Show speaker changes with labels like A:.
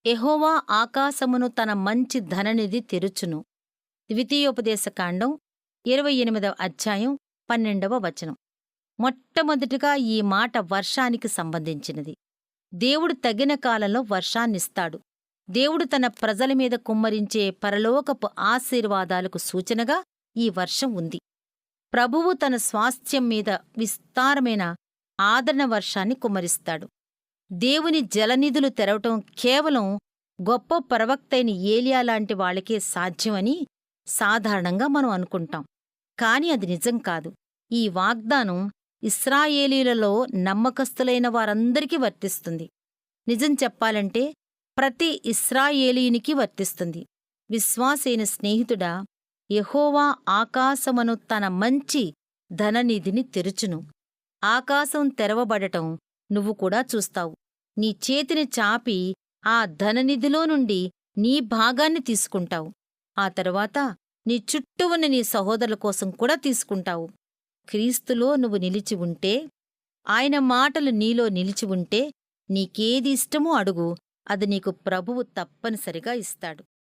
A: యెహోవా ఆకాశమును తన మంచి ధననిధి తెరుచును. ద్వితీయోపదేశకాండం 28వ అధ్యాయం 12వ వచనం. మొట్టమొదటిగా ఈ మాట వర్షానికి సంబంధించినది. దేవుడు తగిన కాలంలో వర్షాన్నిస్తాడు. దేవుడు తన ప్రజల మీద కుమ్మరించే పరలోకపు ఆశీర్వాదాలకు సూచనగా ఈ వర్షం ఉంది. ప్రభువు తన స్వాస్థ్యం మీద విస్తారమైన ఆదరణ వర్షాన్ని కుమ్మరిస్తాడు. దేవుని జలనిధులు తెరవటం కేవలం గొప్ప ప్రవక్తైన ఏలియా లాంటి వాళ్ళకే సాధ్యమని సాధారణంగా మనం అనుకుంటాం. కాని అది నిజం కాదు. ఈ వాగ్దానం ఇశ్రాయేలీయులలో నమ్మకస్తులైన వారందరికీ వర్తిస్తుంది. నిజం చెప్పాలంటే ప్రతి ఇశ్రాయేలీయునికి వర్తిస్తుంది. విశ్వాసైన స్నేహితుడా, యెహోవా ఆకాశమును తన మంచి ధననిధిని తెరుచును. ఆకాశం తెరవబడటం నువ్వు కూడా చూస్తావు. నీ చేతిని చాపి ఆ ధననిధిలో నుండి నీ భాగాన్ని తీసుకుంటావు. ఆ తరువాత నీ చుట్టూ ఉన్న నీ సహోదరుల కోసం కూడా తీసుకుంటావు. క్రీస్తులో నువ్వు నిలిచి ఉంటే, ఆయన మాటలు నీలో నిలిచి ఉంటే, నీకేది ఇష్టమో అడుగు, అది నీకు ప్రభువు తప్పనిసరిగా ఇస్తాడు.